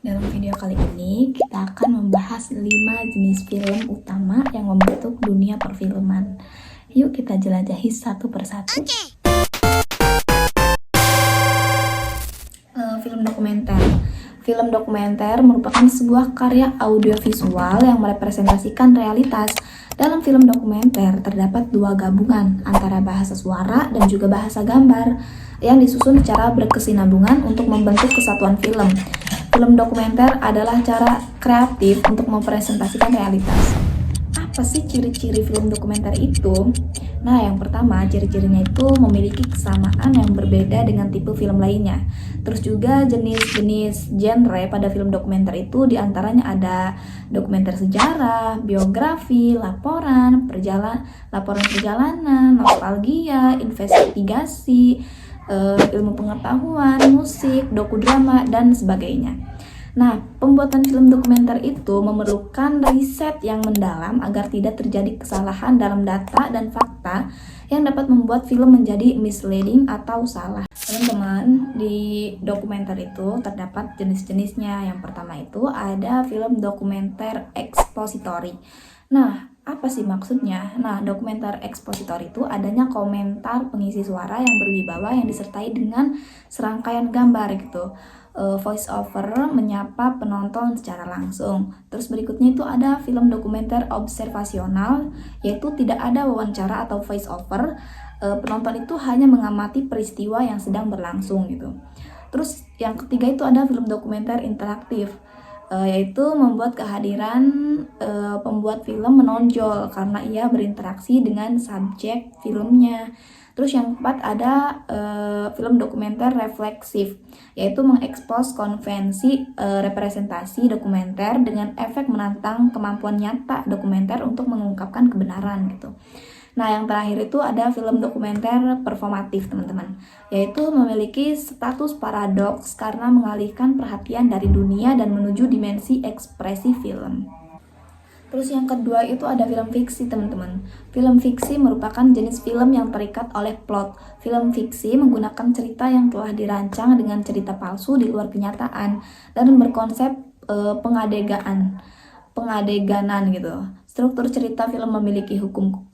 Dalam video kali ini, kita akan membahas 5 jenis film utama yang membentuk dunia perfilman. Yuk kita jelajahi satu persatu. Film dokumenter. Film dokumenter merupakan sebuah karya audiovisual yang merepresentasikan realitas. Dalam film dokumenter terdapat dua gabungan antara bahasa suara dan juga bahasa gambar yang disusun secara berkesinambungan untuk membentuk kesatuan film. Film dokumenter adalah cara kreatif untuk mempresentasikan realitas. Apa sih ciri-ciri film dokumenter itu? Nah, yang pertama, ciri-cirinya itu memiliki kesamaan yang berbeda dengan tipe film lainnya. Terus juga jenis-jenis genre pada film dokumenter itu diantaranya ada dokumenter sejarah, biografi, laporan perjalanan, nostalgia, investigasi, ilmu pengetahuan, musik, dokudrama, dan sebagainya. Nah, pembuatan film dokumenter itu memerlukan riset yang mendalam agar tidak terjadi kesalahan dalam data dan fakta yang dapat membuat film menjadi misleading atau salah. Teman-teman, di dokumenter itu terdapat jenis-jenisnya. Yang pertama itu ada film dokumenter ekspositori. Nah, apa sih maksudnya? Nah, dokumenter ekspositor itu adanya komentar pengisi suara yang berwibawa yang disertai dengan serangkaian gambar gitu. Voice over menyapa penonton secara langsung. Terus berikutnya itu ada film dokumenter observasional, yaitu tidak ada wawancara atau voice over. Penonton itu hanya mengamati peristiwa yang sedang berlangsung gitu. Terus yang ketiga itu ada film dokumenter interaktif, yaitu membuat kehadiran pembuat film menonjol karena ia berinteraksi dengan subjek filmnya. Terus yang keempat ada film dokumenter refleksif, yaitu mengekspos konvensi representasi dokumenter dengan efek menantang kemampuan nyata dokumenter untuk mengungkapkan kebenaran gitu. Nah, yang terakhir itu ada film dokumenter performatif, teman-teman, yaitu memiliki status paradoks karena mengalihkan perhatian dari dunia dan menuju dimensi ekspresi film. Terus yang kedua itu ada film fiksi, teman-teman. Film fiksi merupakan jenis film yang terikat oleh plot. Film fiksi menggunakan cerita yang telah dirancang dengan cerita palsu di luar kenyataan dan berkonsep pengadeganan gitu. Struktur cerita film memiliki hukum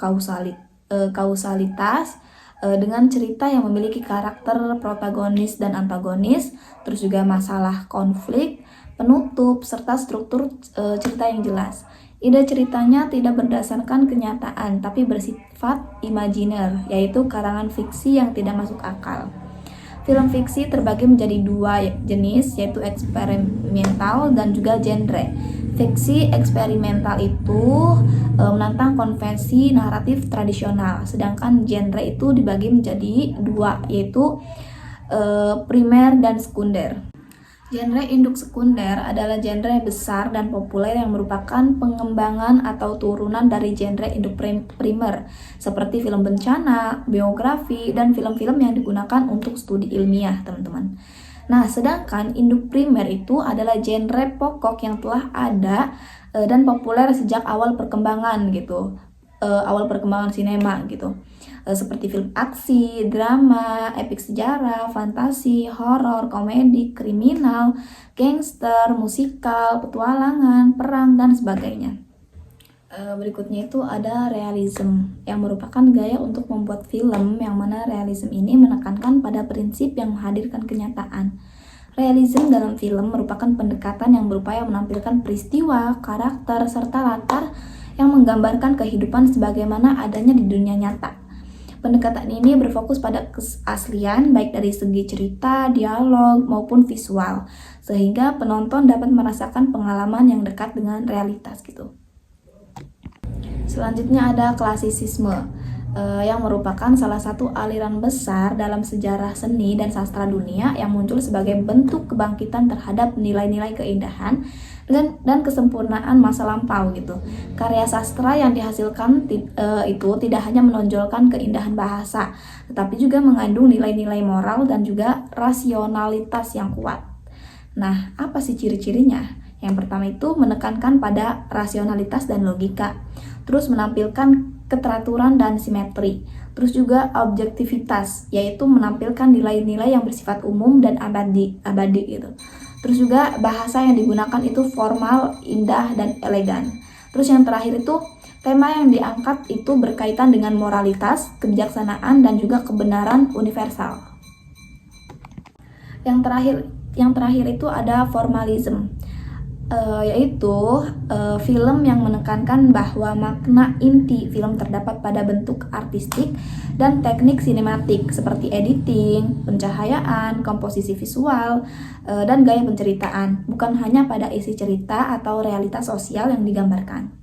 kausalitas dengan cerita yang memiliki karakter protagonis dan antagonis, terus juga masalah konflik, penutup, serta struktur cerita yang jelas. Ide ceritanya tidak berdasarkan kenyataan, tapi bersifat imajiner, yaitu karangan fiksi yang tidak masuk akal. Film fiksi terbagi menjadi dua jenis, yaitu eksperimental dan juga genre. Fiksi eksperimental itu menantang konvensi naratif tradisional, sedangkan genre itu dibagi menjadi dua, yaitu primer dan sekunder. Genre induk sekunder adalah genre besar dan populer yang merupakan pengembangan atau turunan dari genre induk primer, seperti film bencana, biografi, dan film-film yang digunakan untuk studi ilmiah, teman-teman. Nah, sedangkan induk primer itu adalah genre pokok yang telah ada dan populer sejak awal perkembangan gitu. Awal perkembangan sinema gitu, seperti film aksi, drama, epik sejarah, fantasi, horor, komedi, kriminal, gangster, musikal, petualangan, perang, dan sebagainya. Berikutnya itu ada realism, yang merupakan gaya untuk membuat film yang mana realism ini menekankan pada prinsip yang menghadirkan kenyataan. Realism dalam film merupakan pendekatan yang berupaya menampilkan peristiwa, karakter, serta latar yang menggambarkan kehidupan sebagaimana adanya di dunia nyata. Pendekatan ini berfokus pada keaslian baik dari segi cerita, dialog, maupun visual, sehingga penonton dapat merasakan pengalaman yang dekat dengan realitas gitu. Selanjutnya ada klasisisme, yang merupakan salah satu aliran besar dalam sejarah seni dan sastra dunia yang muncul sebagai bentuk kebangkitan terhadap nilai-nilai keindahan dan kesempurnaan masa lampau gitu. Karya sastra yang dihasilkan itu tidak hanya menonjolkan keindahan bahasa, tetapi juga mengandung nilai-nilai moral dan juga rasionalitas yang kuat. Nah, apa sih ciri-cirinya? Yang pertama itu menekankan pada rasionalitas dan logika, terus menampilkan keteraturan dan simetri, terus juga objektivitas, yaitu menampilkan nilai-nilai yang bersifat umum dan abadi gitu. Terus juga bahasa yang digunakan itu formal, indah, dan elegan. Terus yang terakhir itu tema yang diangkat itu berkaitan dengan moralitas, kebijaksanaan, dan juga kebenaran universal. Yang terakhir itu ada formalism, yaitu film yang menekankan bahwa makna inti film terdapat pada bentuk artistik dan teknik sinematik seperti editing, pencahayaan, komposisi visual, dan gaya penceritaan, bukan hanya pada isi cerita atau realitas sosial yang digambarkan.